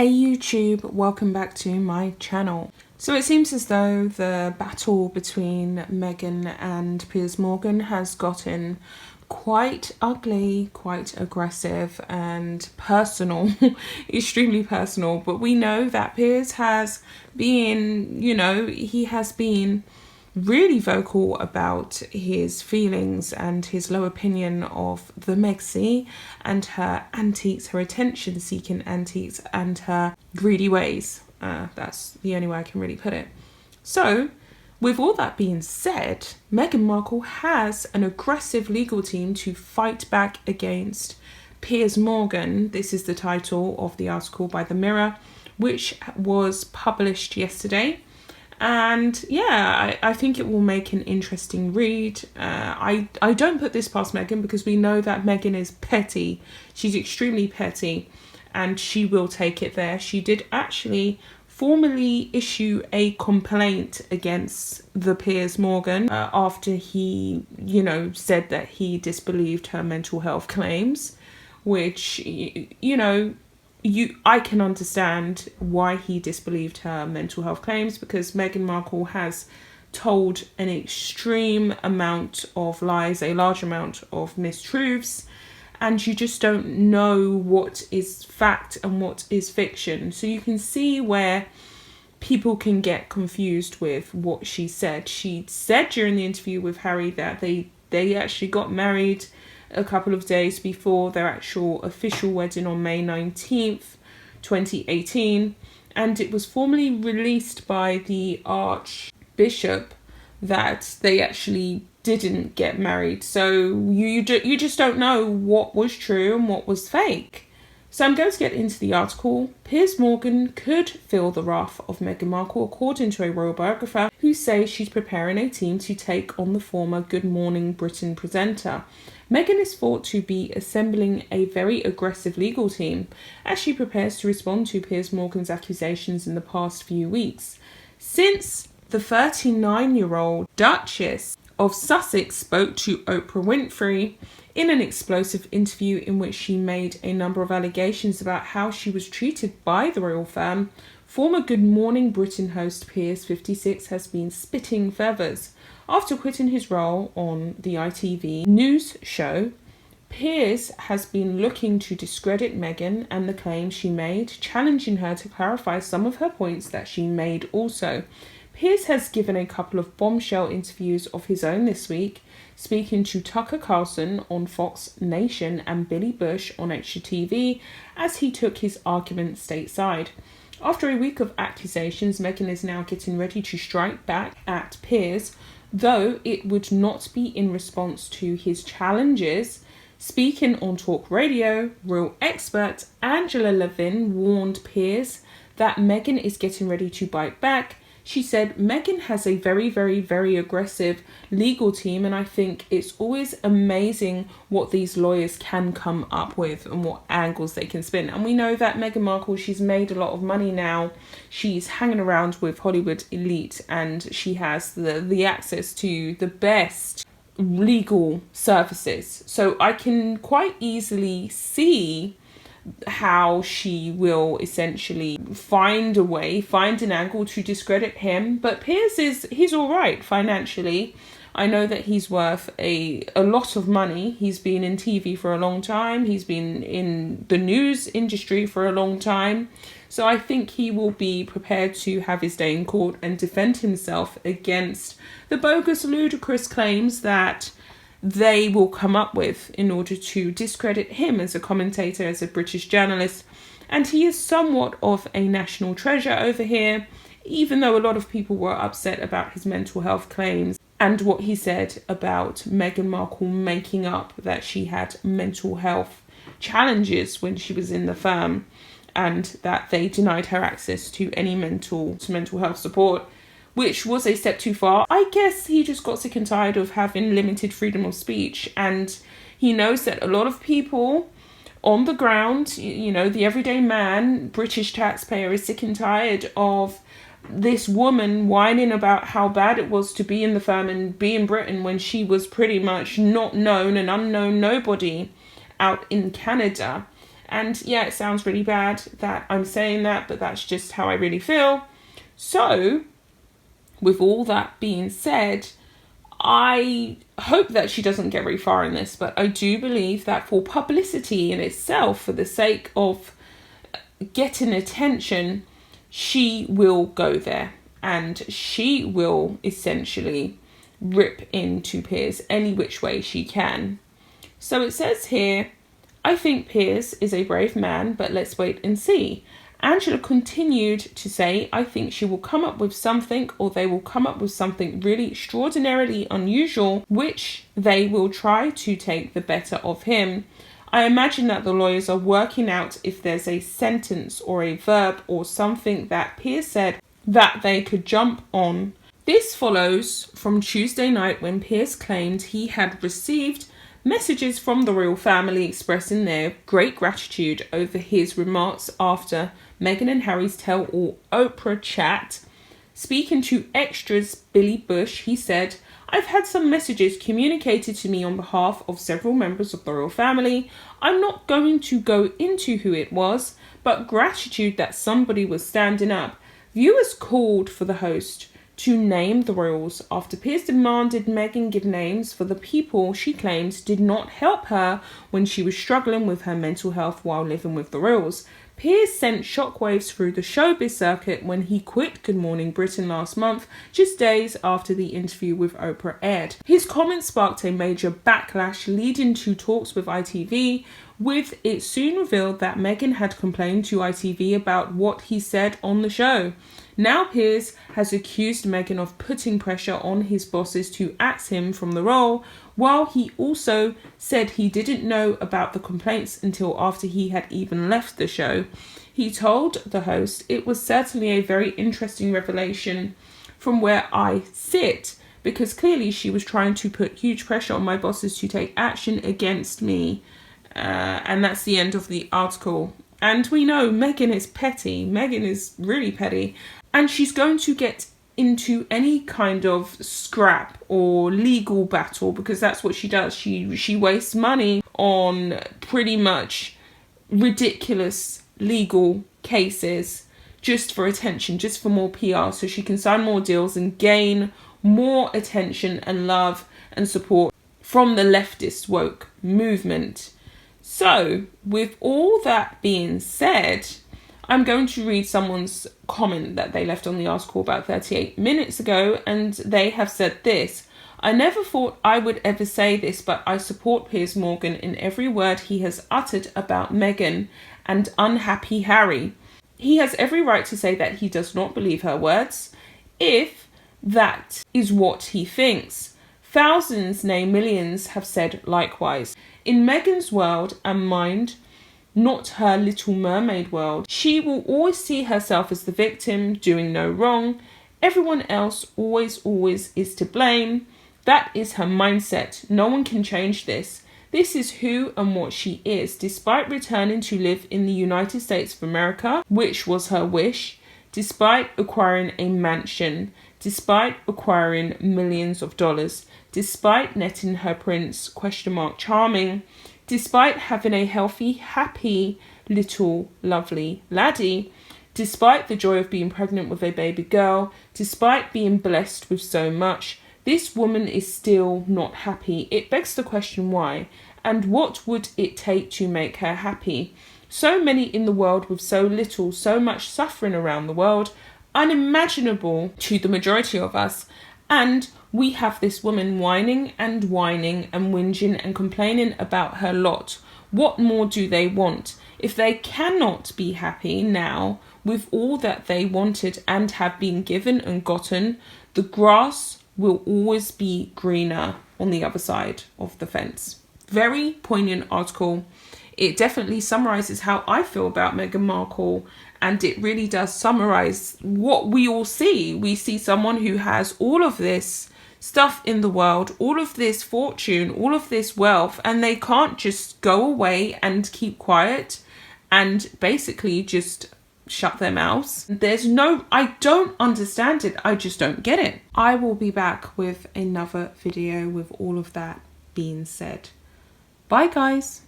Hey YouTube, welcome back to my channel. So it seems as though the battle between Meghan and Piers Morgan has gotten quite ugly, quite aggressive and personal, extremely personal. But we know that Piers has been, he has been really vocal about his feelings and his low opinion of the Megxie and her antics, her attention-seeking antics and her greedy ways. That's the only way I can really put it. So, with all that being said, Meghan Markle has an aggressive legal team to fight back against Piers Morgan. This is the title of the article by The Mirror, which was published yesterday. And yeah, I think it will make an interesting read. I don't put this past Meghan because we know that Meghan is petty. She's extremely petty and she will take it there. She did actually formally issue a complaint against the Piers Morgan after he, said that he disbelieved her mental health claims, which, I can understand why he disbelieved her mental health claims, because Meghan Markle has told an extreme amount of lies, a large amount of mistruths, and you just don't know what is fact and what is fiction. So you can see where people can get confused with what she said. She said during the interview with Harry that they actually got married a couple of days before their actual official wedding on May 19th, 2018. And it was formally released by the Archbishop that they actually didn't get married. So you just don't know what was true and what was fake. So I'm going to get into the article. Piers Morgan could feel the wrath of Meghan Markle, according to a royal biographer, who says she's preparing a team to take on the former Good Morning Britain presenter. Meghan is thought to be assembling a very aggressive legal team as she prepares to respond to Piers Morgan's accusations in the past few weeks. Since the 39-year-old Duchess of Sussex spoke to Oprah Winfrey in an explosive interview in which she made a number of allegations about how she was treated by the royal firm, former Good Morning Britain host Piers, 56, has been spitting feathers. After quitting his role on the ITV news show, Piers has been looking to discredit Meghan and the claims she made, challenging her to clarify some of her points that she made also. Piers has given a couple of bombshell interviews of his own this week, speaking to Tucker Carlson on Fox Nation and Billy Bush on HGTV as he took his argument stateside. After a week of accusations, Meghan is now getting ready to strike back at Piers, though it would not be in response to his challenges. Speaking on talk radio, royal expert Angela Levin warned Piers that Meghan is getting ready to bite back. She said, Meghan has a very, very, very aggressive legal team, and I think it's always amazing what these lawyers can come up with and what angles they can spin. And we know that Meghan Markle, she's made a lot of money now. She's hanging around with Hollywood elite and she has the access to the best legal services. So I can quite easily see how she will essentially find an angle to discredit him. But Piers he's all right financially. I know that he's worth a lot of money. He's been in TV for a long time. He's been in the news industry for a long time. So I think he will be prepared to have his day in court and defend himself against the bogus, ludicrous claims that they will come up with in order to discredit him as a commentator, as a British journalist. And he is somewhat of a national treasure over here, even though a lot of people were upset about his mental health claims and what he said about Meghan Markle making up that she had mental health challenges when she was in the firm and that they denied her access to any mental health support, which was a step too far. I guess he just got sick and tired of having limited freedom of speech, and he knows that a lot of people on the ground, the everyday man, British taxpayer, is sick and tired of this woman whining about how bad it was to be in the firm and be in Britain when she was pretty much not known, an unknown nobody out in Canada. And yeah, it sounds really bad that I'm saying that, but that's just how I really feel. So, with all that being said, I hope that she doesn't get very far in this, but I do believe that for publicity in itself, for the sake of getting attention, she will go there and she will essentially rip into Piers any which way she can. So it says here, I think Piers is a brave man, but let's wait and see. Angela continued to say, I think she will come up with something, or they will come up with something really extraordinarily unusual, which they will try to take the better of him. I imagine that the lawyers are working out if there's a sentence or a verb or something that Piers said that they could jump on. This follows from Tuesday night when Piers claimed he had received messages from the royal family expressing their great gratitude over his remarks after Meghan and Harry's tell-all Oprah chat. Speaking to Extra's Billy Bush, he said, I've had some messages communicated to me on behalf of several members of the royal family. I'm not going to go into who it was, but gratitude that somebody was standing up. Viewers called for the host to name the royals after Piers demanded Meghan give names for the people she claimed did not help her when she was struggling with her mental health while living with the royals. Piers sent shockwaves through the showbiz circuit when he quit Good Morning Britain last month, just days after the interview with Oprah aired. His comments sparked a major backlash, leading to talks with ITV, with it soon revealed that Meghan had complained to ITV about what he said on the show. Now Piers has accused Meghan of putting pressure on his bosses to axe him from the role, while he also said he didn't know about the complaints until after he had even left the show. He told the host, it was certainly a very interesting revelation from where I sit, because clearly she was trying to put huge pressure on my bosses to take action against me. And that's the end of the article. And we know Meghan is petty. Meghan is really petty. And she's going to get into any kind of scrap or legal battle, because that's what she does. She wastes money on pretty much ridiculous legal cases just for attention, just for more PR, so she can sign more deals and gain more attention and love and support from the leftist woke movement. So, with all that being said, I'm going to read someone's comment that they left on the article about 38 minutes ago, and they have said this. I never thought I would ever say this, but I support Piers Morgan in every word he has uttered about Meghan and unhappy Harry. He has every right to say that he does not believe her words, if that is what he thinks. Thousands, nay millions, have said likewise. In Meghan's world and mind, not her Little Mermaid world, she will always see herself as the victim, doing no wrong. Everyone else always is to blame. That is her mindset. No one can change this. This is who and what she is. Despite returning to live in the United States of America, which was her wish, despite acquiring a mansion, despite acquiring millions of dollars, despite netting her prince, charming, despite having a healthy, happy, little, lovely laddie, despite the joy of being pregnant with a baby girl, despite being blessed with so much, this woman is still not happy. It begs the question why, and what would it take to make her happy? So many in the world with so little, so much suffering around the world, unimaginable to the majority of us, and we have this woman whining and whinging and complaining about her lot. What more do they want? If they cannot be happy now with all that they wanted and have been given and gotten, the grass will always be greener on the other side of the fence. Very poignant article. It definitely summarizes how I feel about Meghan Markle, and it really does summarize what we all see. We see someone who has all of this stuff in the world, all of this fortune, all of this wealth, and they can't just go away and keep quiet and basically just shut their mouths. I don't understand it. I just don't get it. I will be back with another video with all of that being said. Bye guys.